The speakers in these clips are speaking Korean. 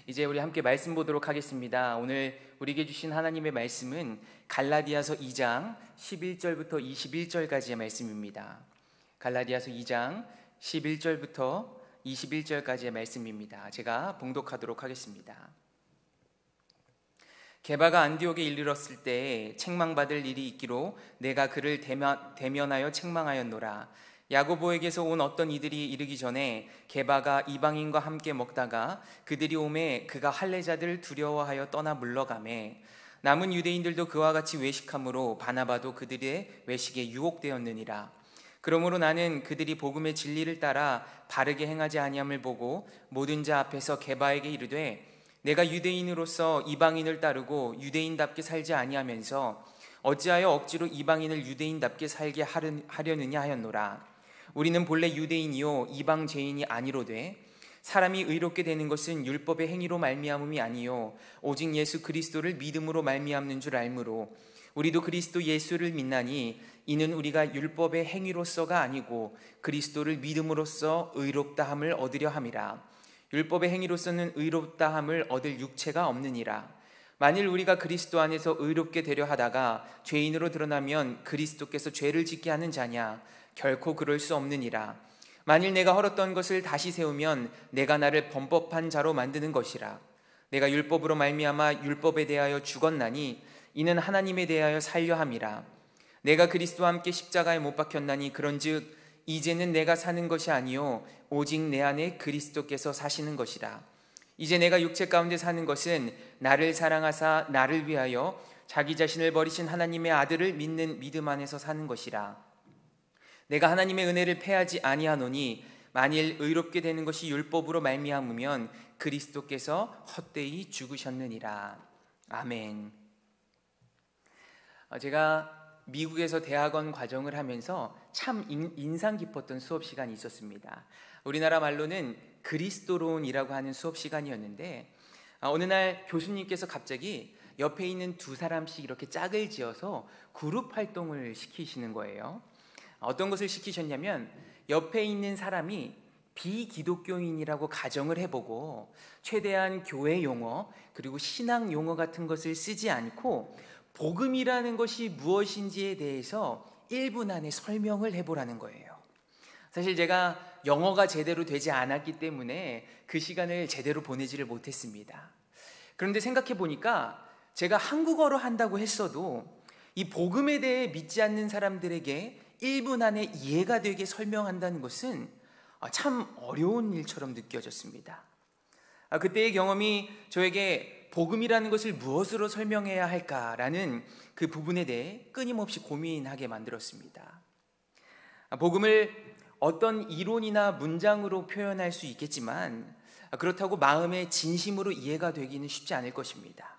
이제 우리 함께 말씀 보도록 하겠습니다. 오늘 우리에게 주신 하나님의 말씀은 갈라디아서 2장 11절부터 21절까지의 말씀입니다. 갈라디아서 2장 11절부터 21절까지의 말씀입니다. 제가 봉독하도록 하겠습니다. 게바가 안디옥에 이르렀을 때 책망받을 일이 있기로 내가 그를 대면하여 책망하였노라. 야고보에게서 온 어떤 이들이 이르기 전에 게바가 이방인과 함께 먹다가 그들이 오매 그가 할례자들을 두려워하여 떠나 물러가매 남은 유대인들도 그와 같이 외식함으로 바나바도 그들의 외식에 유혹되었느니라. 그러므로 나는 그들이 복음의 진리를 따라 바르게 행하지 아니함을 보고 모든 자 앞에서 게바에게 이르되 내가 유대인으로서 이방인을 따르고 유대인답게 살지 아니하면서 어찌하여 억지로 이방인을 유대인답게 살게 하려느냐 하였노라. 우리는 본래 유대인이요 이방 죄인이 아니로되 사람이 의롭게 되는 것은 율법의 행위로 말미암음이 아니요 오직 예수 그리스도를 믿음으로 말미암는 줄 알므로 우리도 그리스도 예수를 믿나니 이는 우리가 율법의 행위로서가 아니고 그리스도를 믿음으로써 의롭다함을 얻으려 함이라. 율법의 행위로서는 의롭다함을 얻을 육체가 없느니라. 만일 우리가 그리스도 안에서 의롭게 되려 하다가 죄인으로 드러나면 그리스도께서 죄를 짓게 하는 자냐? 결코 그럴 수 없느니라. 만일 내가 헐었던 것을 다시 세우면 내가 나를 범법한 자로 만드는 것이라. 내가 율법으로 말미암아 율법에 대하여 죽었나니 이는 하나님에 대하여 살려 함이라. 내가 그리스도와 함께 십자가에 못 박혔나니 그런즉 이제는 내가 사는 것이 아니요 오직 내 안에 그리스도께서 사시는 것이라. 이제 내가 육체 가운데 사는 것은 나를 사랑하사 나를 위하여 자기 자신을 버리신 하나님의 아들을 믿는 믿음 안에서 사는 것이라. 내가 하나님의 은혜를 패하지 아니하노니 만일 의롭게 되는 것이 율법으로 말미암으면 그리스도께서 헛되이 죽으셨느니라. 아멘. 제가 미국에서 대학원 과정을 하면서 참 인상 깊었던 수업 시간이 있었습니다. 우리나라 말로는 그리스도론이라고 하는 수업 시간이었는데 어느 날 교수님께서 갑자기 옆에 있는 두 사람씩 이렇게 짝을 지어서 그룹 활동을 시키시는 거예요. 어떤 것을 시키셨냐면 옆에 있는 사람이 비기독교인이라고 가정을 해보고 최대한 교회 용어 그리고 신앙 용어 같은 것을 쓰지 않고 복음이라는 것이 무엇인지에 대해서 1분 안에 설명을 해보라는 거예요. 사실 제가 영어가 제대로 되지 않았기 때문에 그 시간을 제대로 보내지를 못했습니다. 그런데 생각해 보니까 제가 한국어로 한다고 했어도 이 복음에 대해 믿지 않는 사람들에게 1분 안에 이해가 되게 설명한다는 것은 참 어려운 일처럼 느껴졌습니다. 그때의 경험이 저에게 복음이라는 것을 무엇으로 설명해야 할까라는 그 부분에 대해 끊임없이 고민하게 만들었습니다. 복음을 어떤 이론이나 문장으로 표현할 수 있겠지만 그렇다고 마음의 진심으로 이해가 되기는 쉽지 않을 것입니다.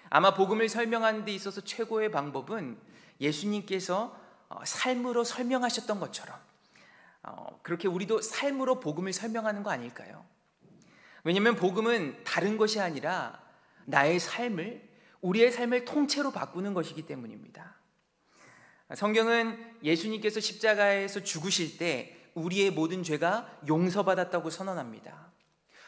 아마 복음을 설명하는 데 있어서 최고의 방법은 예수님께서 삶으로 설명하셨던 것처럼 그렇게 우리도 삶으로 복음을 설명하는 거 아닐까요? 왜냐하면 복음은 다른 것이 아니라 나의 삶을, 우리의 삶을 통째로 바꾸는 것이기 때문입니다. 성경은 예수님께서 십자가에서 죽으실 때 우리의 모든 죄가 용서받았다고 선언합니다.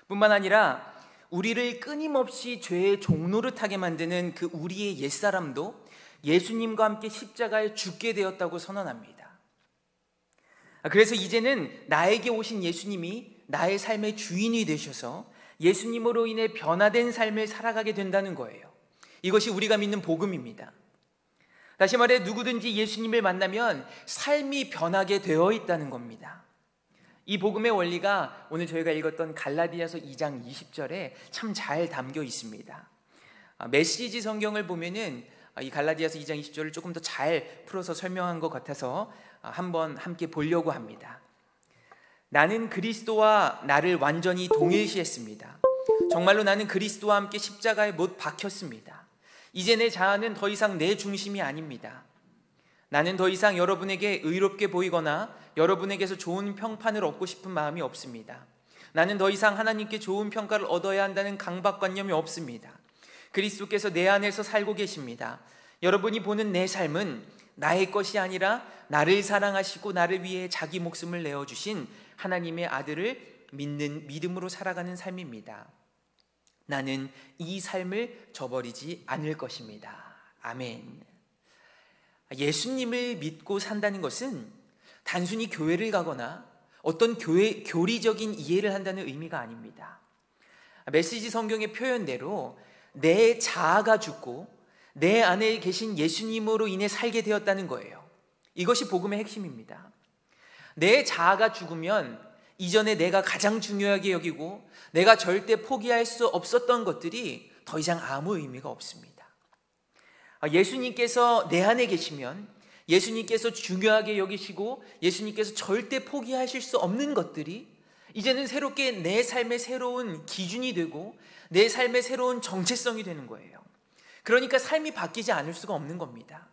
뿐만 아니라 우리를 끊임없이 죄의 종노릇하게 만드는 그 우리의 옛사람도 예수님과 함께 십자가에 죽게 되었다고 선언합니다. 그래서 이제는 나에게 오신 예수님이 나의 삶의 주인이 되셔서 예수님으로 인해 변화된 삶을 살아가게 된다는 거예요. 이것이 우리가 믿는 복음입니다. 다시 말해 누구든지 예수님을 만나면 삶이 변하게 되어 있다는 겁니다. 이 복음의 원리가 오늘 저희가 읽었던 갈라디아서 2장 20절에 참 잘 담겨 있습니다. 메시지 성경을 보면은 이 갈라디아서 2장 20절을 조금 더 잘 풀어서 설명한 것 같아서 한번 함께 보려고 합니다. 나는 그리스도와 나를 완전히 동일시했습니다. 정말로 나는 그리스도와 함께 십자가에 못 박혔습니다. 이제 내 자아는 더 이상 내 중심이 아닙니다. 나는 더 이상 여러분에게 의롭게 보이거나 여러분에게서 좋은 평판을 얻고 싶은 마음이 없습니다. 나는 더 이상 하나님께 좋은 평가를 얻어야 한다는 강박관념이 없습니다. 그리스도께서 내 안에서 살고 계십니다. 여러분이 보는 내 삶은 나의 것이 아니라 나를 사랑하시고 나를 위해 자기 목숨을 내어주신 하나님의 아들을 믿는 믿음으로 살아가는 삶입니다. 나는 이 삶을 저버리지 않을 것입니다. 아멘. 예수님을 믿고 산다는 것은 단순히 교회를 가거나 어떤 교리적인 이해를 한다는 의미가 아닙니다. 메시지 성경의 표현대로 내 자아가 죽고 내 안에 계신 예수님으로 인해 살게 되었다는 거예요. 이것이 복음의 핵심입니다. 내 자아가 죽으면 이전에 내가 가장 중요하게 여기고 내가 절대 포기할 수 없었던 것들이 더 이상 아무 의미가 없습니다. 예수님께서 내 안에 계시면 예수님께서 중요하게 여기시고 예수님께서 절대 포기하실 수 없는 것들이 이제는 새롭게 내 삶의 새로운 기준이 되고 내 삶의 새로운 정체성이 되는 거예요. 그러니까 삶이 바뀌지 않을 수가 없는 겁니다.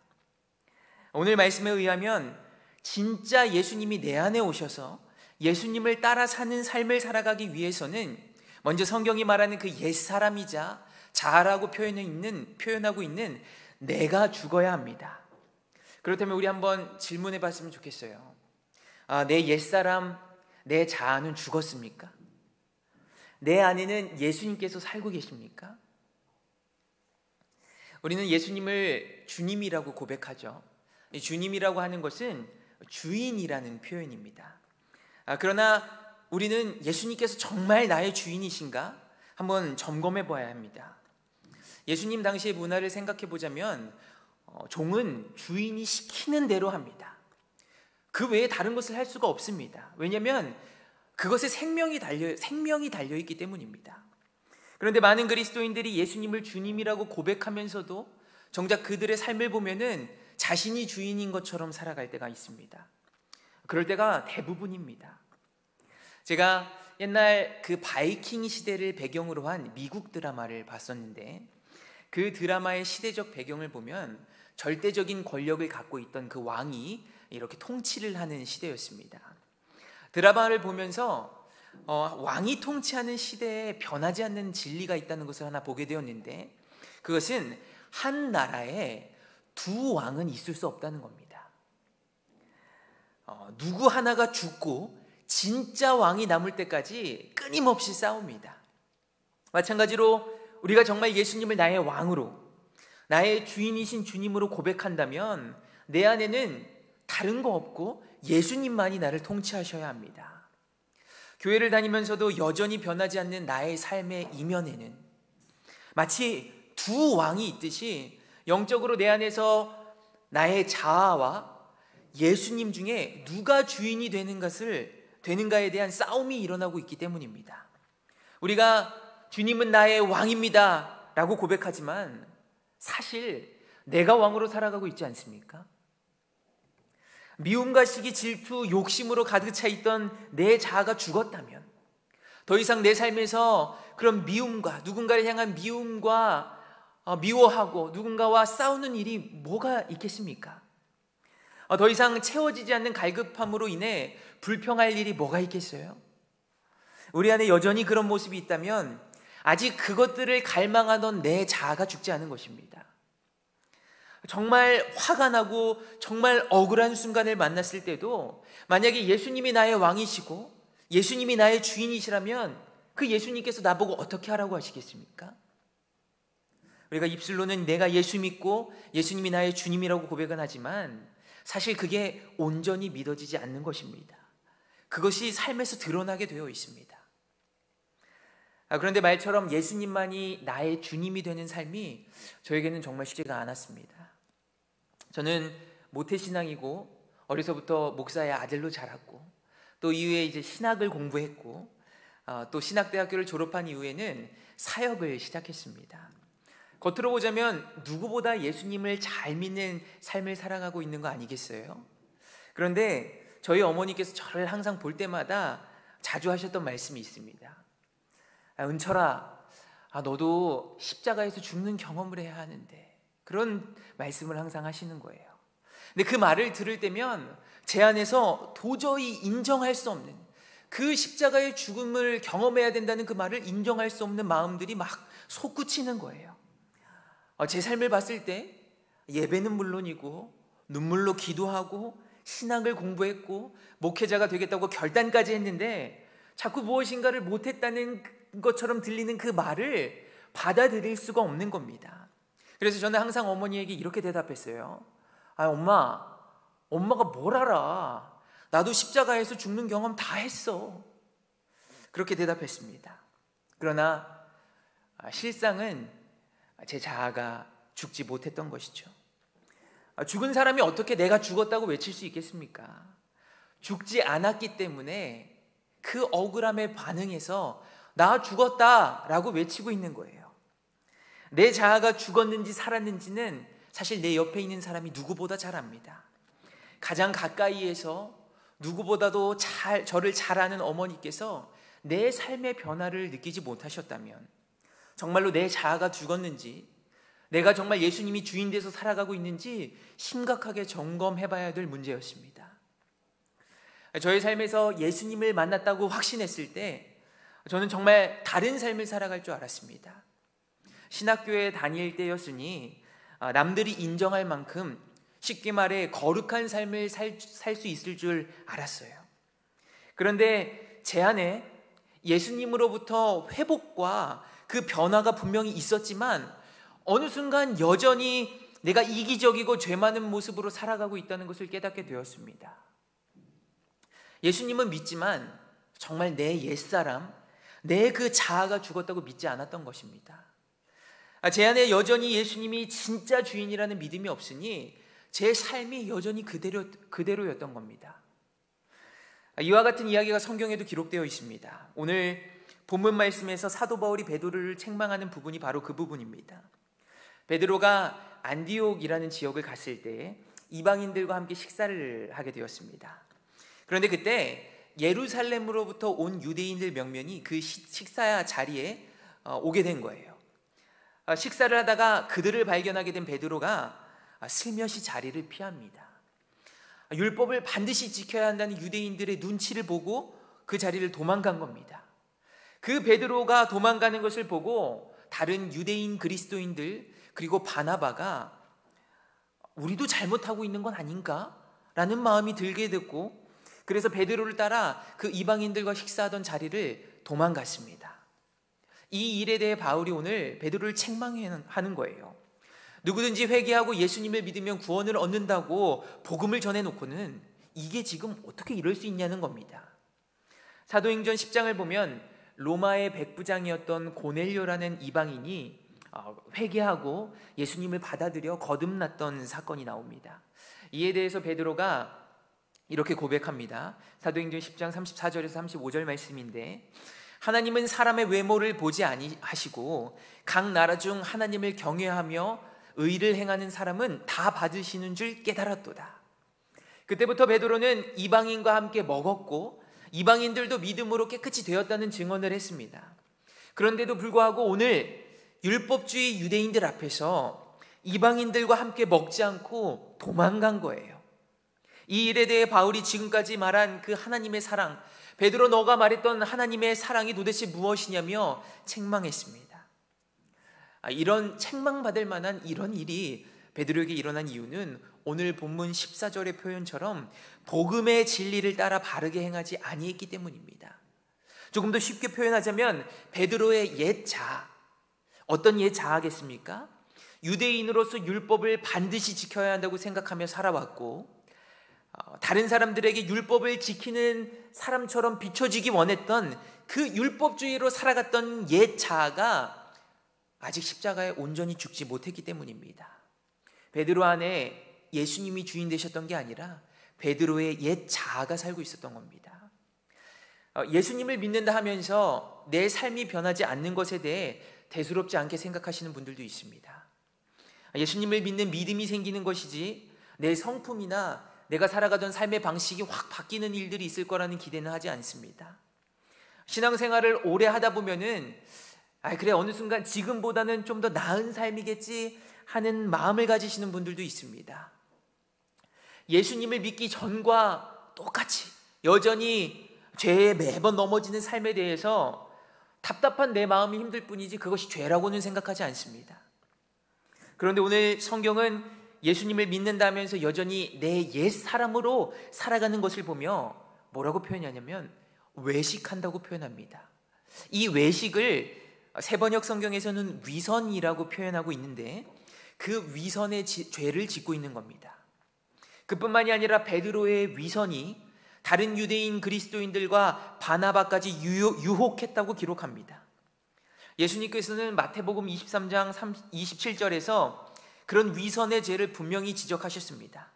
오늘 말씀에 의하면 진짜 예수님이 내 안에 오셔서 예수님을 따라 사는 삶을 살아가기 위해서는 먼저 성경이 말하는 그 옛사람이자 자아라고 표현하고 있는 내가 죽어야 합니다. 그렇다면 우리 한번 질문해 봤으면 좋겠어요. 내 옛사람, 내 자아는 죽었습니까? 내 안에는 예수님께서 살고 계십니까? 우리는 예수님을 주님이라고 고백하죠. 주님이라고 하는 것은 주인이라는 표현입니다. 그러나 우리는 예수님께서 정말 나의 주인이신가? 한번 점검해 봐야 합니다. 예수님 당시의 문화를 생각해 보자면 종은 주인이 시키는 대로 합니다. 그 외에 다른 것을 할 수가 없습니다. 왜냐하면 그것에 생명이 달려있기 때문입니다. 그런데 많은 그리스도인들이 예수님을 주님이라고 고백하면서도 정작 그들의 삶을 보면은 자신이 주인인 것처럼 살아갈 때가 있습니다. 그럴 때가 대부분입니다. 제가 옛날 그 바이킹 시대를 배경으로 한 미국 드라마를 봤었는데 그 드라마의 시대적 배경을 보면 절대적인 권력을 갖고 있던 그 왕이 이렇게 통치를 하는 시대였습니다. 드라마를 보면서 왕이 통치하는 시대에 변하지 않는 진리가 있다는 것을 하나 보게 되었는데 그것은 한 나라에 두 왕은 있을 수 없다는 겁니다. 누구 하나가 죽고 진짜 왕이 남을 때까지 끊임없이 싸웁니다. 마찬가지로 우리가 정말 예수님을 나의 왕으로 나의 주인이신 주님으로 고백한다면 내 안에는 다른 거 없고 예수님만이 나를 통치하셔야 합니다. 교회를 다니면서도 여전히 변하지 않는 나의 삶의 이면에는 마치 두 왕이 있듯이 영적으로 내 안에서 나의 자아와 예수님 중에 누가 주인이 되는가에 대한 싸움이 일어나고 있기 때문입니다. 우리가 주님은 나의 왕입니다 라고 고백하지만 사실 내가 왕으로 살아가고 있지 않습니까? 미움과 시기, 질투, 욕심으로 가득 차 있던 내 자아가 죽었다면 더 이상 내 삶에서 그런 미움과 누군가를 향한 미움과 미워하고 누군가와 싸우는 일이 뭐가 있겠습니까? 더 이상 채워지지 않는 갈급함으로 인해 불평할 일이 뭐가 있겠어요? 우리 안에 여전히 그런 모습이 있다면 아직 그것들을 갈망하던 내 자아가 죽지 않은 것입니다. 정말 화가 나고 정말 억울한 순간을 만났을 때도 만약에 예수님이 나의 왕이시고 예수님이 나의 주인이시라면 그 예수님께서 나보고 어떻게 하라고 하시겠습니까? 우리가 입술로는 내가 예수 믿고 예수님이 나의 주님이라고 고백은 하지만 사실 그게 온전히 믿어지지 않는 것입니다. 그것이 삶에서 드러나게 되어 있습니다. 그런데 말처럼 예수님만이 나의 주님이 되는 삶이 저에게는 정말 쉽지가 않았습니다. 저는 모태신앙이고 어려서부터 목사의 아들로 자랐고 또 이후에 이제 신학을 공부했고 또 신학대학교를 졸업한 이후에는 사역을 시작했습니다. 겉으로 보자면 누구보다 예수님을 잘 믿는 삶을 살아가고 있는 거 아니겠어요? 그런데 저희 어머니께서 저를 항상 볼 때마다 자주 하셨던 말씀이 있습니다. 은철아, 너도 십자가에서 죽는 경험을 해야 하는데 그런 말씀을 항상 하시는 거예요. 근데 그 말을 들을 때면 제 안에서 도저히 인정할 수 없는 그 십자가의 죽음을 경험해야 된다는 그 말을 인정할 수 없는 마음들이 막 솟구치는 거예요. 제 삶을 봤을 때 예배는 물론이고 눈물로 기도하고 신학을 공부했고 목회자가 되겠다고 결단까지 했는데 자꾸 무엇인가를 못했다는 것처럼 들리는 그 말을 받아들일 수가 없는 겁니다. 그래서 저는 항상 어머니에게 이렇게 대답했어요. 엄마가 뭘 알아? 나도 십자가에서 죽는 경험 다 했어. 그렇게 대답했습니다. 그러나 실상은 제 자아가 죽지 못했던 것이죠. 죽은 사람이 어떻게 내가 죽었다고 외칠 수 있겠습니까? 죽지 않았기 때문에 그 억울함에 반응해서 나 죽었다라고 외치고 있는 거예요. 내 자아가 죽었는지 살았는지는 사실 내 옆에 있는 사람이 누구보다 잘 압니다. 가장 가까이에서 누구보다도 저를 잘 아는 어머니께서 내 삶의 변화를 느끼지 못하셨다면, 정말로 내 자아가 죽었는지, 내가 정말 예수님이 주인 돼서 살아가고 있는지 심각하게 점검해 봐야 될 문제였습니다. 저의 삶에서 예수님을 만났다고 확신했을 때 저는 정말 다른 삶을 살아갈 줄 알았습니다. 신학교에 다닐 때였으니 남들이 인정할 만큼, 쉽게 말해 거룩한 삶을 살 수 있을 줄 알았어요. 그런데 제 안에 예수님으로부터 회복과 그 변화가 분명히 있었지만 어느 순간 여전히 내가 이기적이고 죄 많은 모습으로 살아가고 있다는 것을 깨닫게 되었습니다. 예수님은 믿지만 정말 내 옛사람, 내 그 자아가 죽었다고 믿지 않았던 것입니다. 제 안에 여전히 예수님이 진짜 주인이라는 믿음이 없으니 제 삶이 여전히 그대로였던 겁니다. 이와 같은 이야기가 성경에도 기록되어 있습니다. 오늘 본문 말씀에서 사도 바울이 베드로를 책망하는 부분이 바로 그 부분입니다. 베드로가 안디옥이라는 지역을 갔을 때 이방인들과 함께 식사를 하게 되었습니다. 그런데 그때 예루살렘으로부터 온 유대인들 몇몇이 그 식사 자리에 오게 된 거예요. 식사를 하다가 그들을 발견하게 된 베드로가 슬며시 자리를 피합니다. 율법을 반드시 지켜야 한다는 유대인들의 눈치를 보고 그 자리를 도망간 겁니다. 그 베드로가 도망가는 것을 보고 다른 유대인 그리스도인들 그리고 바나바가 우리도 잘못하고 있는 건 아닌가? 라는 마음이 들게 됐고, 그래서 베드로를 따라 그 이방인들과 식사하던 자리를 도망갔습니다. 이 일에 대해 바울이 오늘 베드로를 책망하는 거예요. 누구든지 회개하고 예수님을 믿으면 구원을 얻는다고 복음을 전해놓고는 이게 지금 어떻게 이럴 수 있냐는 겁니다. 사도행전 10장을 보면 로마의 백부장이었던 고넬료라는 이방인이 회개하고 예수님을 받아들여 거듭났던 사건이 나옵니다. 이에 대해서 베드로가 이렇게 고백합니다. 사도행전 10장 34절에서 35절 말씀인데, 하나님은 사람의 외모를 보지 아니하시고 각 나라 중 하나님을 경외하며 의를 행하는 사람은 다 받으시는 줄 깨달았도다. 그때부터 베드로는 이방인과 함께 먹었고 이방인들도 믿음으로 깨끗이 되었다는 증언을 했습니다. 그런데도 불구하고 오늘 율법주의 유대인들 앞에서 이방인들과 함께 먹지 않고 도망간 거예요. 이 일에 대해 바울이 지금까지 말한 그 하나님의 사랑, 베드로 너가 말했던 하나님의 사랑이 도대체 무엇이냐며 책망했습니다. 이런 책망받을 만한 이런 일이 베드로에게 일어난 이유는 오늘 본문 14절의 표현처럼 복음의 진리를 따라 바르게 행하지 아니했기 때문입니다. 조금 더 쉽게 표현하자면 베드로의 옛 자아, 어떤 옛 자아겠습니까? 유대인으로서 율법을 반드시 지켜야 한다고 생각하며 살아왔고, 다른 사람들에게 율법을 지키는 사람처럼 비춰지기 원했던 그 율법주의로 살아갔던 옛 자아가 아직 십자가에 온전히 죽지 못했기 때문입니다. 베드로 안에 예수님이 주인 되셨던 게 아니라 베드로의 옛 자아가 살고 있었던 겁니다. 예수님을 믿는다 하면서 내 삶이 변하지 않는 것에 대해 대수롭지 않게 생각하시는 분들도 있습니다. 예수님을 믿는 믿음이 생기는 것이지 내 성품이나 내가 살아가던 삶의 방식이 확 바뀌는 일들이 있을 거라는 기대는 하지 않습니다. 신앙생활을 오래 하다 보면은 그래 어느 순간 지금보다는 좀 더 나은 삶이겠지 하는 마음을 가지시는 분들도 있습니다. 예수님을 믿기 전과 똑같이 여전히 죄에 매번 넘어지는 삶에 대해서 답답한 내 마음이 힘들 뿐이지 그것이 죄라고는 생각하지 않습니다. 그런데 오늘 성경은 예수님을 믿는다면서 여전히 내 옛 사람으로 살아가는 것을 보며 뭐라고 표현하냐면 외식한다고 표현합니다. 이 외식을 세번역 성경에서는 위선이라고 표현하고 있는데 그 위선의 죄를 짓고 있는 겁니다. 그뿐만이 아니라 베드로의 위선이 다른 유대인 그리스도인들과 바나바까지 유혹했다고 기록합니다. 예수님께서는 마태복음 23장 27절에서 그런 위선의 죄를 분명히 지적하셨습니다.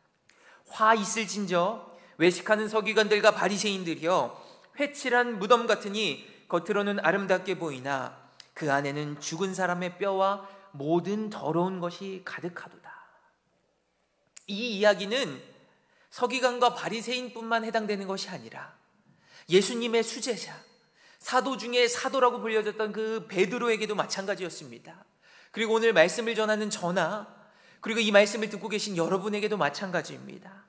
화 있을진저 외식하는 서기관들과 바리새인들이여 회칠한 무덤 같으니 겉으로는 아름답게 보이나 그 안에는 죽은 사람의 뼈와 모든 더러운 것이 가득하도다. 이 이야기는 서기관과 바리새인뿐만 해당되는 것이 아니라 예수님의 수제자, 사도 중에 사도라고 불려졌던 그 베드로에게도 마찬가지였습니다. 그리고 오늘 말씀을 전하는 저나 그리고 이 말씀을 듣고 계신 여러분에게도 마찬가지입니다.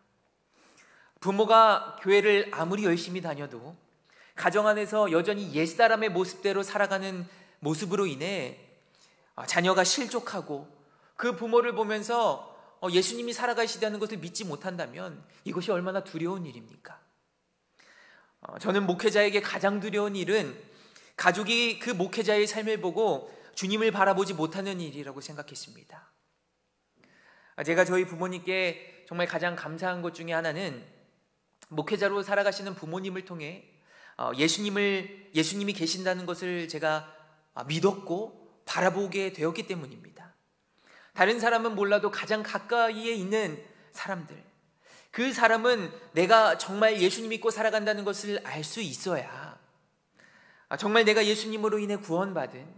부모가 교회를 아무리 열심히 다녀도 가정 안에서 여전히 옛사람의 모습대로 살아가는 모습으로 인해 자녀가 실족하고 그 부모를 보면서 예수님이 살아가시다는 것을 믿지 못한다면 이것이 얼마나 두려운 일입니까? 저는 목회자에게 가장 두려운 일은 가족이 그 목회자의 삶을 보고 주님을 바라보지 못하는 일이라고 생각했습니다. 제가 저희 부모님께 정말 가장 감사한 것 중에 하나는 목회자로 살아가시는 부모님을 통해 예수님이 계신다는 것을 제가 믿었고 바라보게 되었기 때문입니다. 다른 사람은 몰라도 가장 가까이에 있는 사람들, 그 사람은 내가 정말 예수님 믿고 살아간다는 것을 알 수 있어야 정말 내가 예수님으로 인해 구원받은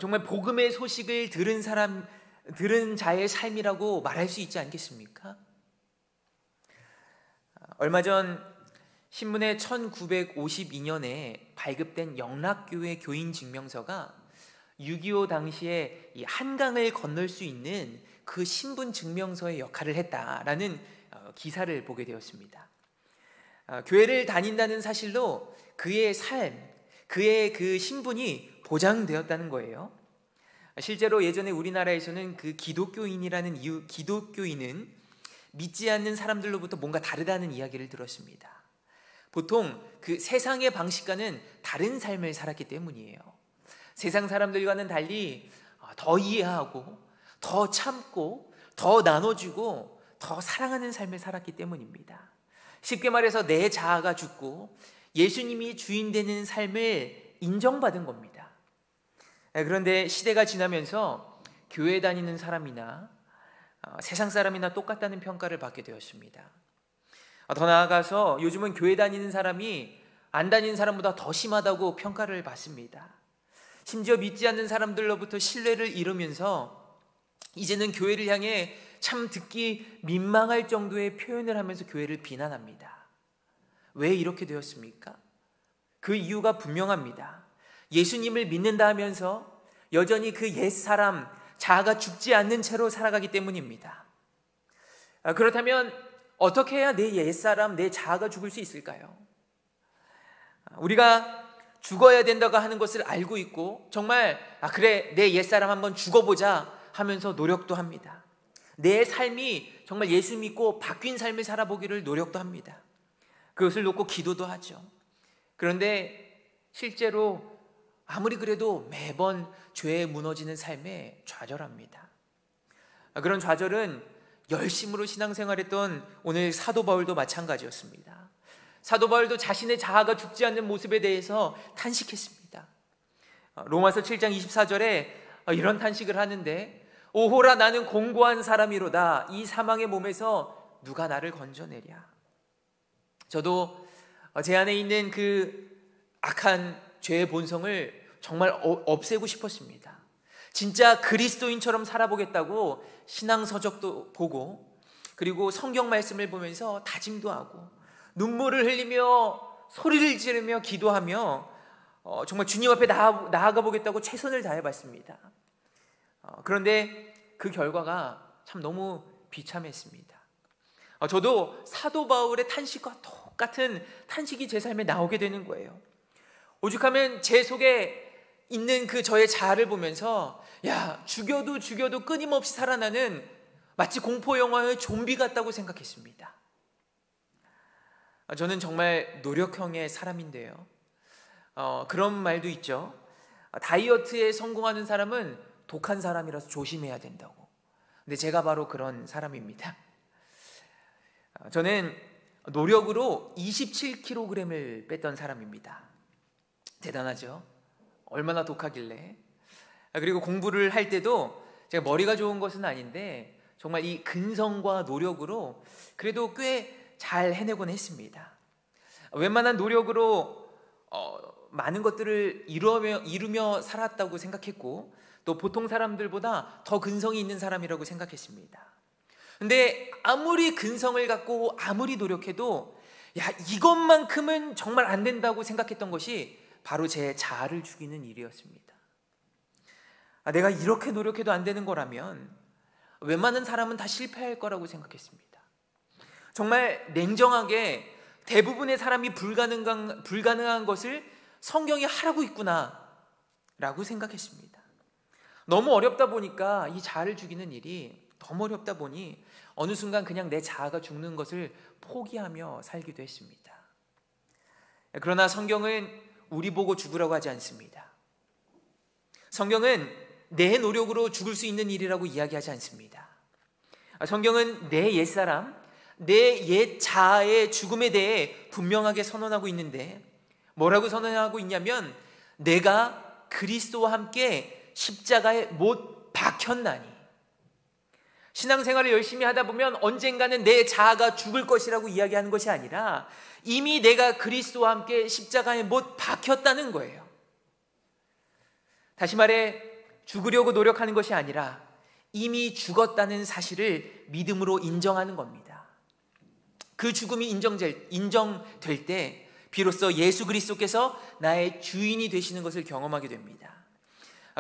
정말 복음의 소식을 들은 자의 삶이라고 말할 수 있지 않겠습니까? 얼마 전 신문에 1952년에 발급된 영락교회 교인 증명서가 6.25 당시에 이 한강을 건널 수 있는 그 신분 증명서의 역할을 했다라는 기사를 보게 되었습니다. 교회를 다닌다는 사실로 그의 삶, 그의 그 신분이 보장되었다는 거예요. 실제로 예전에 우리나라에서는 그 기독교인은 믿지 않는 사람들로부터 뭔가 다르다는 이야기를 들었습니다. 보통 그 세상의 방식과는 다른 삶을 살았기 때문이에요. 세상 사람들과는 달리 더 이해하고 더 참고 더 나눠주고 더 사랑하는 삶을 살았기 때문입니다. 쉽게 말해서 내 자아가 죽고 예수님이 주인 되는 삶을 인정받은 겁니다. 그런데 시대가 지나면서 교회 다니는 사람이나 세상 사람이나 똑같다는 평가를 받게 되었습니다. 더 나아가서 요즘은 교회 다니는 사람이 안 다니는 사람보다 더 심하다고 평가를 받습니다. 심지어 믿지 않는 사람들로부터 신뢰를 잃으면서 이제는 교회를 향해 참 듣기 민망할 정도의 표현을 하면서 교회를 비난합니다. 왜 이렇게 되었습니까? 그 이유가 분명합니다. 예수님을 믿는다 하면서 여전히 그 옛사람, 자아가 죽지 않는 채로 살아가기 때문입니다. 그렇다면 어떻게 해야 내 옛사람, 내 자아가 죽을 수 있을까요? 우리가 죽어야 된다고 하는 것을 알고 있고 정말 그래 내 옛사람 한번 죽어보자 하면서 노력도 합니다. 내 삶이 정말 예수 믿고 바뀐 삶을 살아보기를 노력도 합니다. 그것을 놓고 기도도 하죠. 그런데 실제로 아무리 그래도 매번 죄에 무너지는 삶에 좌절합니다. 그런 좌절은 열심으로 신앙생활했던 오늘 사도 바울도 마찬가지였습니다. 사도 바울도 자신의 자아가 죽지 않는 모습에 대해서 탄식했습니다. 로마서 7장 24절에 이런 탄식을 하는데 오호라 나는 공고한 사람이로다 이 사망의 몸에서 누가 나를 건져내랴. 저도 제 안에 있는 그 악한 죄의 본성을 정말 없애고 싶었습니다. 진짜 그리스도인처럼 살아보겠다고 신앙서적도 보고 그리고 성경 말씀을 보면서 다짐도 하고 눈물을 흘리며 소리를 지르며 기도하며 정말 주님 앞에 나아가 보겠다고 최선을 다해봤습니다. 그런데 그 결과가 참 너무 비참했습니다. 저도 사도 바울의 탄식과 똑같은 탄식이 제 삶에 나오게 되는 거예요. 오죽하면 제 속에 있는 그 저의 자아를 보면서 야 죽여도 끊임없이 살아나는 마치 공포 영화의 좀비 같다고 생각했습니다. 저는 정말 노력형의 사람인데요. 그런 말도 있죠. 다이어트에 성공하는 사람은 독한 사람이라서 조심해야 된다고. 근데 제가 바로 그런 사람입니다. 저는 노력으로 27kg을 뺐던 사람입니다. 대단하죠? 얼마나 독하길래. 그리고 공부를 할 때도 제가 머리가 좋은 것은 아닌데 정말 이 근성과 노력으로 그래도 꽤 잘 해내곤 했습니다. 웬만한 노력으로 많은 것들을 이루며 살았다고 생각했고, 또 보통 사람들보다 더 근성이 있는 사람이라고 생각했습니다. 근데 아무리 근성을 갖고 아무리 노력해도 이것만큼은 정말 안 된다고 생각했던 것이 바로 제 자아를 죽이는 일이었습니다. 내가 이렇게 노력해도 안 되는 거라면 웬만한 사람은 다 실패할 거라고 생각했습니다. 정말 냉정하게 대부분의 사람이 불가능한 것을 성경이 하라고 있구나 라고 생각했습니다. 너무 어렵다 보니까 이 자아를 죽이는 일이 너무 어렵다 보니 어느 순간 그냥 내 자아가 죽는 것을 포기하며 살기도 했습니다. 그러나 성경은 우리 보고 죽으라고 하지 않습니다. 성경은 내 노력으로 죽을 수 있는 일이라고 이야기하지 않습니다. 성경은 내 옛사람, 내 옛 자아의 죽음에 대해 분명하게 선언하고 있는데, 뭐라고 선언하고 있냐면 내가 그리스도와 함께 십자가에 못 박혔나니. 신앙생활을 열심히 하다 보면 언젠가는 내 자아가 죽을 것이라고 이야기하는 것이 아니라 이미 내가 그리스도와 함께 십자가에 못 박혔다는 거예요. 다시 말해 죽으려고 노력하는 것이 아니라 이미 죽었다는 사실을 믿음으로 인정하는 겁니다. 그 죽음이 인정될 때 비로소 예수 그리스도께서 나의 주인이 되시는 것을 경험하게 됩니다.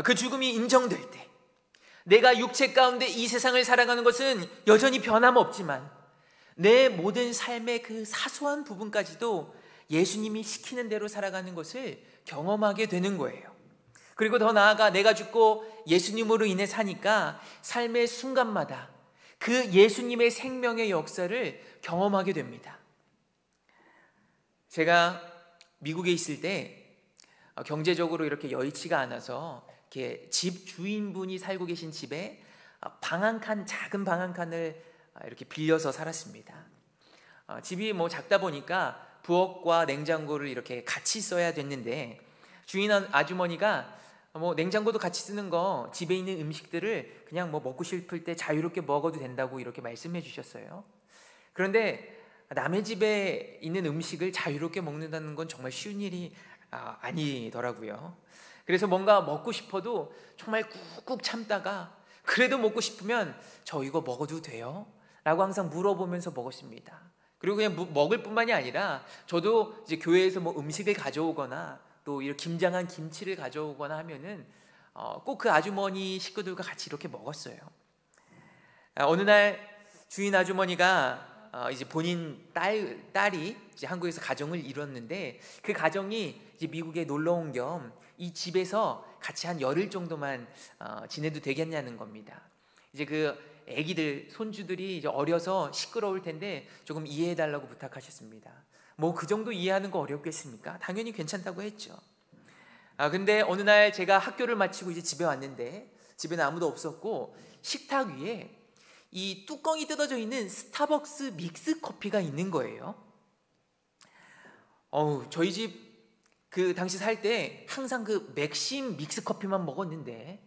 그 죽음이 인정될 때 내가 육체 가운데 이 세상을 살아가는 것은 여전히 변함없지만 내 모든 삶의 그 사소한 부분까지도 예수님이 시키는 대로 살아가는 것을 경험하게 되는 거예요. 그리고 더 나아가 내가 죽고 예수님으로 인해 사니까 삶의 순간마다 그 예수님의 생명의 역사를 경험하게 됩니다. 제가 미국에 있을 때 경제적으로 이렇게 여의치가 않아서 이렇게 집 주인분이 살고 계신 집에 방 한 칸, 작은 방 한 칸을 이렇게 빌려서 살았습니다. 집이 작다 보니까 부엌과 냉장고를 이렇게 같이 써야 됐는데 주인 아주머니가 냉장고도 같이 쓰는 거 집에 있는 음식들을 그냥 먹고 싶을 때 자유롭게 먹어도 된다고 이렇게 말씀해 주셨어요. 그런데 남의 집에 있는 음식을 자유롭게 먹는다는 건 정말 쉬운 일이 아니더라고요. 그래서 뭔가 먹고 싶어도 정말 꾹꾹 참다가 그래도 먹고 싶으면 저 이거 먹어도 돼요? 라고 항상 물어보면서 먹었습니다. 그리고 그냥 먹을 뿐만이 아니라 저도 이제 교회에서 음식을 가져오거나 또 이렇게 김장한 김치를 가져오거나 하면은 꼭 그 아주머니 식구들과 같이 이렇게 먹었어요. 어느 날 주인 아주머니가 이제 본인 딸이 이제 한국에서 가정을 이뤘는데 그 가정이 이제 미국에 놀러 온 겸 이 집에서 같이 한 열흘 정도만 지내도 되겠냐는 겁니다. 이제 그 아기들 손주들이 이제 어려서 시끄러울 텐데 조금 이해해 달라고 부탁하셨습니다. 그 정도 이해하는 거 어렵겠습니까? 당연히 괜찮다고 했죠. 근데 어느 날 제가 학교를 마치고 이제 집에 왔는데 집에는 아무도 없었고 식탁 위에 이 뚜껑이 뜯어져 있는 스타벅스 믹스 커피가 있는 거예요. 저희 집 그 당시 살 때 항상 그 맥심 믹스 커피만 먹었는데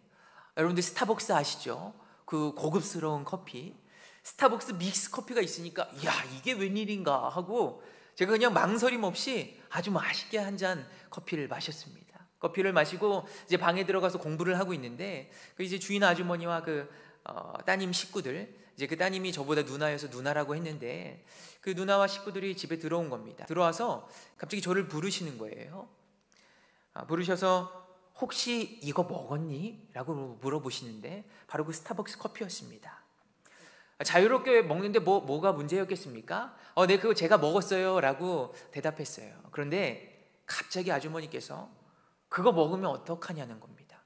여러분들 스타벅스 아시죠? 그 고급스러운 커피, 스타벅스 믹스 커피가 있으니까 이게 웬일인가 하고 제가 그냥 망설임 없이 아주 맛있게 한 잔 커피를 마셨습니다. 커피를 마시고 이제 방에 들어가서 공부를 하고 있는데 이제 주인 아주머니와 그 따님 식구들, 이제 그 따님이 저보다 누나여서 누나라고 했는데 그 누나와 식구들이 집에 들어온 겁니다. 들어와서 갑자기 저를 부르시는 거예요. 부르셔서 혹시 이거 먹었니? 라고 물어보시는데 바로 그 스타벅스 커피였습니다. 자유롭게 먹는데 뭐가 문제였겠습니까? 네, 그거 제가 먹었어요 라고 대답했어요. 그런데 갑자기 아주머니께서 그거 먹으면 어떡하냐는 겁니다.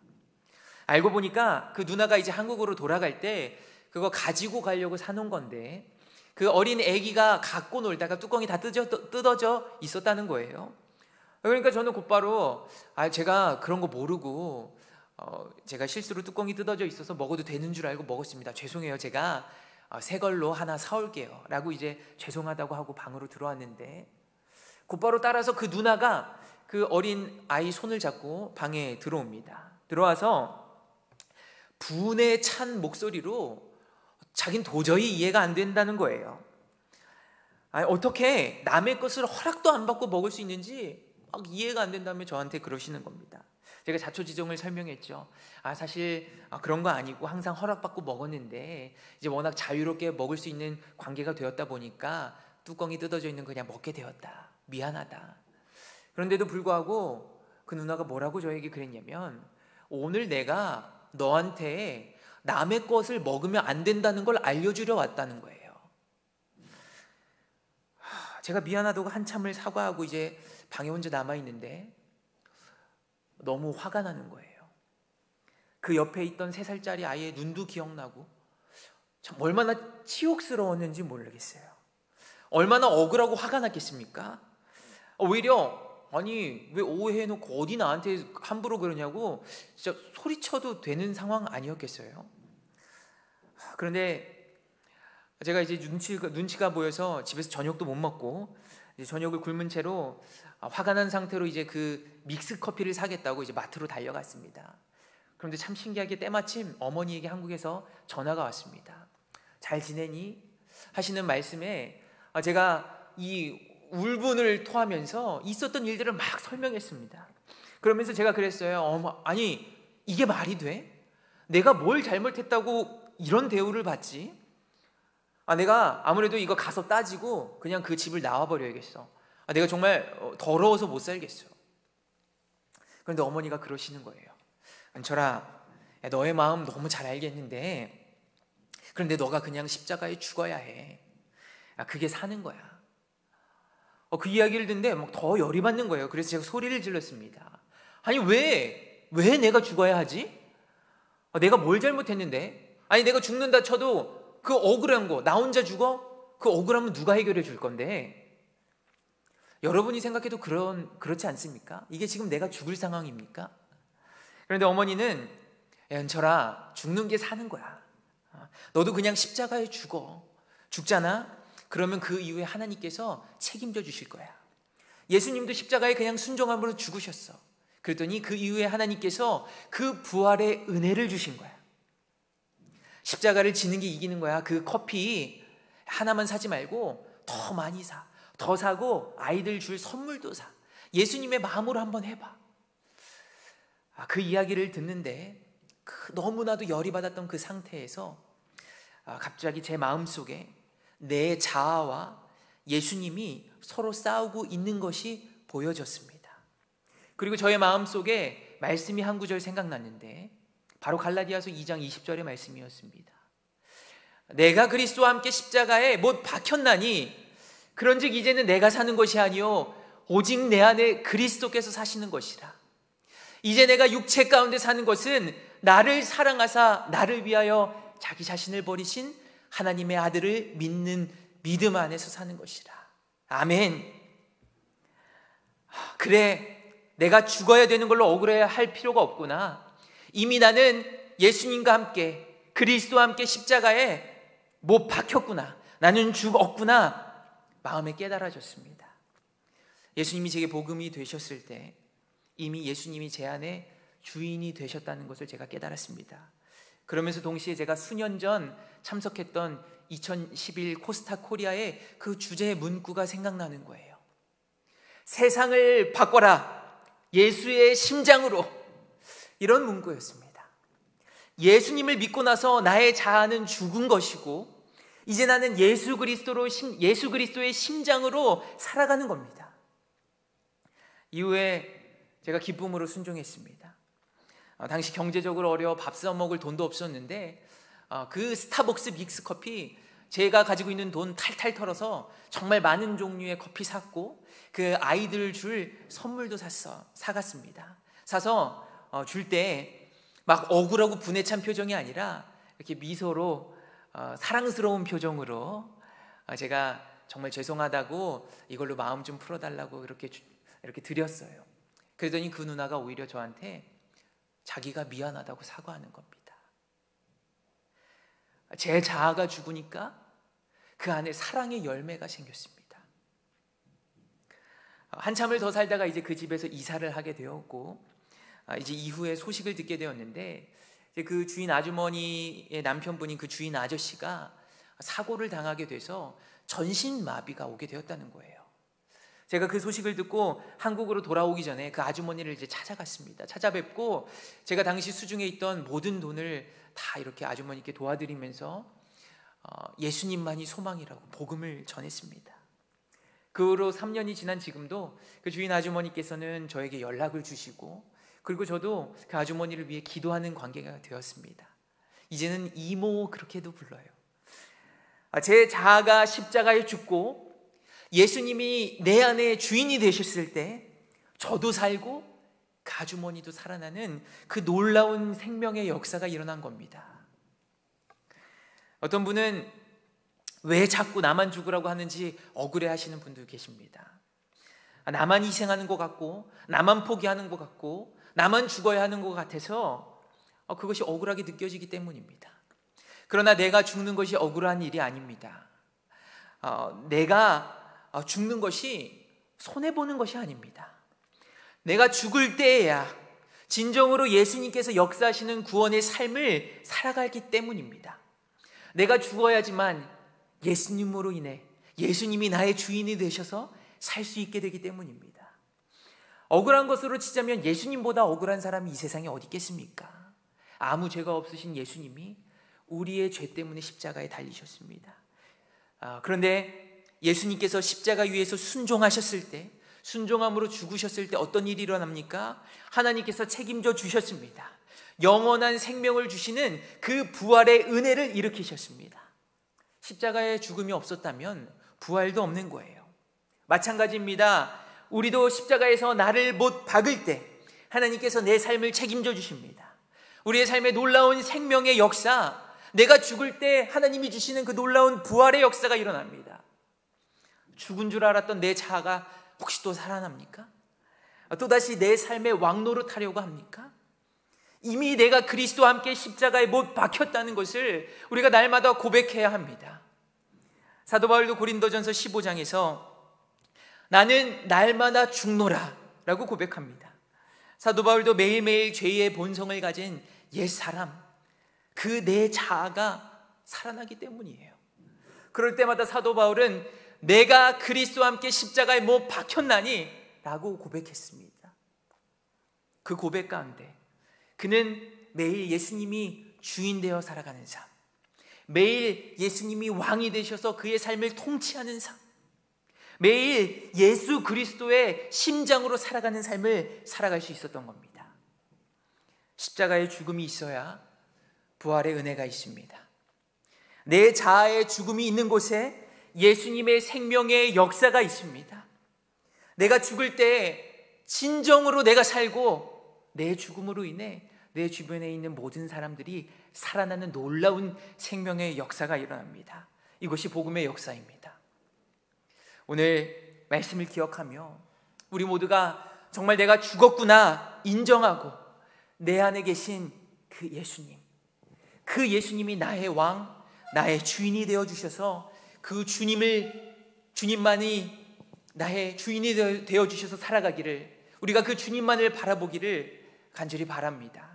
알고 보니까 그 누나가 이제 한국으로 돌아갈 때 그거 가지고 가려고 사놓은 건데 그 어린 아기가 갖고 놀다가 뚜껑이 다 뜯어져 있었다는 거예요. 그러니까 저는 곧바로 제가 그런 거 모르고 제가 실수로 뚜껑이 뜯어져 있어서 먹어도 되는 줄 알고 먹었습니다. 죄송해요. 제가 새 걸로 하나 사올게요 라고 이제 죄송하다고 하고 방으로 들어왔는데, 곧바로 따라서 그 누나가 그 어린 아이 손을 잡고 방에 들어옵니다. 들어와서 분에 찬 목소리로 자긴 도저히 이해가 안 된다는 거예요. 어떻게 남의 것을 허락도 안 받고 먹을 수 있는지 막 이해가 안 된다며 저한테 그러시는 겁니다. 제가 자초지종을 설명했죠. 사실 그런 거 아니고 항상 허락받고 먹었는데 이제 워낙 자유롭게 먹을 수 있는 관계가 되었다 보니까 뚜껑이 뜯어져 있는 거 그냥 먹게 되었다. 미안하다. 그런데도 불구하고 그 누나가 뭐라고 저에게 그랬냐면, 오늘 내가 너한테 남의 것을 먹으면 안 된다는 걸 알려주려 왔다는 거예요. 제가 미안하다고 한참을 사과하고 이제 방에 혼자 남아있는데 너무 화가 나는 거예요. 그 옆에 있던 3살짜리 아이의 눈도 기억나고 참 얼마나 치욕스러웠는지 모르겠어요. 얼마나 억울하고 화가 났겠습니까? 오히려 왜 오해해놓고 어디 나한테 함부로 그러냐고 진짜 소리쳐도 되는 상황 아니었겠어요? 그런데 제가 이제 눈치가 보여서 집에서 저녁도 못 먹고 이제 저녁을 굶은 채로 화가 난 상태로 이제 그 믹스 커피를 사겠다고 이제 마트로 달려갔습니다. 그런데 참 신기하게 때마침 어머니에게 한국에서 전화가 왔습니다. 잘 지내니? 하시는 말씀에 제가 이 울분을 토하면서 있었던 일들을 막 설명했습니다. 그러면서 제가 그랬어요. 아니 이게 말이 돼? 내가 뭘 잘못했다고 이런 대우를 받지? 내가 아무래도 이거 가서 따지고 그냥 그 집을 나와버려야겠어. 내가 정말 더러워서 못 살겠어. 그런데 어머니가 그러시는 거예요. 은철아, 너의 마음 너무 잘 알겠는데 그런데 너가 그냥 십자가에 죽어야 해. 그게 사는 거야. 그 이야기를 듣는데 막 더 열이 받는 거예요. 그래서 제가 소리를 질렀습니다. 아니 왜 내가 죽어야 하지? 내가 뭘 잘못했는데? 내가 죽는다 쳐도 그 억울한 거 나 혼자 죽어? 그 억울함은 누가 해결해 줄 건데? 여러분이 생각해도 그렇지 않습니까? 이게 지금 내가 죽을 상황입니까? 그런데 어머니는 은철아, 죽는 게 사는 거야. 너도 그냥 십자가에 죽잖아? 그러면 그 이후에 하나님께서 책임져 주실 거야. 예수님도 십자가에 그냥 순종함으로 죽으셨어. 그랬더니 그 이후에 하나님께서 그 부활의 은혜를 주신 거야. 십자가를 지는 게 이기는 거야. 그 커피 하나만 사지 말고 더 많이 사. 더 사고 아이들 줄 선물도 사. 예수님의 마음으로 한번 해봐. 그 이야기를 듣는데 너무나도 열이 받았던 그 상태에서 갑자기 제 마음속에 내 자아와 예수님이 서로 싸우고 있는 것이 보여졌습니다. 그리고 저의 마음속에 말씀이 한 구절 생각났는데 바로 갈라디아서 2장 20절의 말씀이었습니다. 내가 그리스도와 함께 십자가에 못 박혔나니 그런즉 이제는 내가 사는 것이 아니요 오직 내 안에 그리스도께서 사시는 것이라. 이제 내가 육체 가운데 사는 것은 나를 사랑하사 나를 위하여 자기 자신을 버리신 하나님의 아들을 믿는 믿음 안에서 사는 것이라. 아멘. 그래, 내가 죽어야 되는 걸로 억울해야 할 필요가 없구나. 이미 나는 예수님과 함께 그리스도와 함께 십자가에 못 박혔구나. 나는 죽었구나. 마음에 깨달아졌습니다. 예수님이 제게 복음이 되셨을 때 이미 예수님이 제 안에 주인이 되셨다는 것을 제가 깨달았습니다. 그러면서 동시에 제가 수년 전 참석했던 2011 코스타 코리아의 그 주제의 문구가 생각나는 거예요. 세상을 바꿔라 예수의 심장으로. 이런 문구였습니다. 예수님을 믿고 나서 나의 자아는 죽은 것이고 이제 나는 예수 그리스도의 심장으로 살아가는 겁니다. 이후에 제가 기쁨으로 순종했습니다. 당시 경제적으로 어려워 밥 사 먹을 돈도 없었는데 그 스타벅스 믹스커피 제가 가지고 있는 돈 탈탈 털어서 정말 많은 종류의 커피 샀고 그 아이들 줄 선물도 사갔습니다. 사서 줄 때 막 억울하고 분에 찬 표정이 아니라 이렇게 미소로 사랑스러운 표정으로 제가 정말 죄송하다고 이걸로 마음 좀 풀어달라고 이렇게 이렇게 드렸어요. 그러더니 그 누나가 오히려 저한테 자기가 미안하다고 사과하는 겁니다. 제 자아가 죽으니까 그 안에 사랑의 열매가 생겼습니다. 한참을 더 살다가 이제 그 집에서 이사를 하게 되었고, 이제 이후에 소식을 듣게 되었는데, 그 주인 아주머니의 남편분인 그 주인 아저씨가 사고를 당하게 돼서 전신마비가 오게 되었다는 거예요. 제가 그 소식을 듣고 한국으로 돌아오기 전에 그 아주머니를 이제 찾아갔습니다. 찾아뵙고 제가 당시 수중에 있던 모든 돈을 다 이렇게 아주머니께 도와드리면서 예수님만이 소망이라고 복음을 전했습니다. 그 후로 3년이 지난 지금도 그 주인 아주머니께서는 저에게 연락을 주시고, 그리고 저도 그 아주머니를 위해 기도하는 관계가 되었습니다. 이제는 이모 그렇게도 불러요. 제 자아가 십자가에 죽고 예수님이 내 안에 주인이 되셨을 때 저도 살고 그 아주머니도 살아나는 그 놀라운 생명의 역사가 일어난 겁니다. 어떤 분은 왜 자꾸 나만 죽으라고 하는지 억울해 하시는 분도 계십니다. 나만 희생하는 것 같고, 나만 포기하는 것 같고, 나만 죽어야 하는 것 같아서 그것이 억울하게 느껴지기 때문입니다. 그러나 내가 죽는 것이 억울한 일이 아닙니다. 내가 죽는 것이 손해보는 것이 아닙니다. 내가 죽을 때에야 진정으로 예수님께서 역사하시는 구원의 삶을 살아가기 때문입니다. 내가 죽어야지만 예수님으로 인해 예수님이 나의 주인이 되셔서 살 수 있게 되기 때문입니다. 억울한 것으로 치자면 예수님보다 억울한 사람이 이 세상에 어디 있겠습니까? 아무 죄가 없으신 예수님이 우리의 죄 때문에 십자가에 달리셨습니다. 그런데 예수님께서 십자가 위에서 순종하셨을 때, 순종함으로 죽으셨을 때 어떤 일이 일어납니까? 하나님께서 책임져 주셨습니다. 영원한 생명을 주시는 그 부활의 은혜를 일으키셨습니다. 십자가에 죽음이 없었다면 부활도 없는 거예요. 마찬가지입니다. 우리도 십자가에서 나를 못 박을 때 하나님께서 내 삶을 책임져 주십니다. 우리의 삶에 놀라운 생명의 역사, 내가 죽을 때 하나님이 주시는 그 놀라운 부활의 역사가 일어납니다. 죽은 줄 알았던 내 자아가 혹시 또 살아납니까? 또다시 내 삶의 왕노릇 하려고 합니까? 이미 내가 그리스도와 함께 십자가에 못 박혔다는 것을 우리가 날마다 고백해야 합니다. 사도 바울도 고린도전서 15장에서 나는 날마다 죽노라 라고 고백합니다. 사도 바울도 매일매일 죄의 본성을 가진 옛사람, 그 내 자아가 살아나기 때문이에요. 그럴 때마다 사도 바울은 내가 그리스도와 함께 십자가에 못 박혔나니 라고 고백했습니다. 그 고백 가운데 그는 매일 예수님이 주인 되어 살아가는 삶, 매일 예수님이 왕이 되셔서 그의 삶을 통치하는 삶, 매일 예수 그리스도의 심장으로 살아가는 삶을 살아갈 수 있었던 겁니다. 십자가의 죽음이 있어야 부활의 은혜가 있습니다. 내 자아의 죽음이 있는 곳에 예수님의 생명의 역사가 있습니다. 내가 죽을 때 진정으로 내가 살고 내 죽음으로 인해 내 주변에 있는 모든 사람들이 살아나는 놀라운 생명의 역사가 일어납니다. 이것이 복음의 역사입니다. 오늘 말씀을 기억하며 우리 모두가 정말 내가 죽었구나 인정하고 내 안에 계신 그 예수님, 그 예수님이 나의 왕, 나의 주인이 되어주셔서 그 주님만이 나의 주인이 되어주셔서 살아가기를, 우리가 그 주님만을 바라보기를 간절히 바랍니다.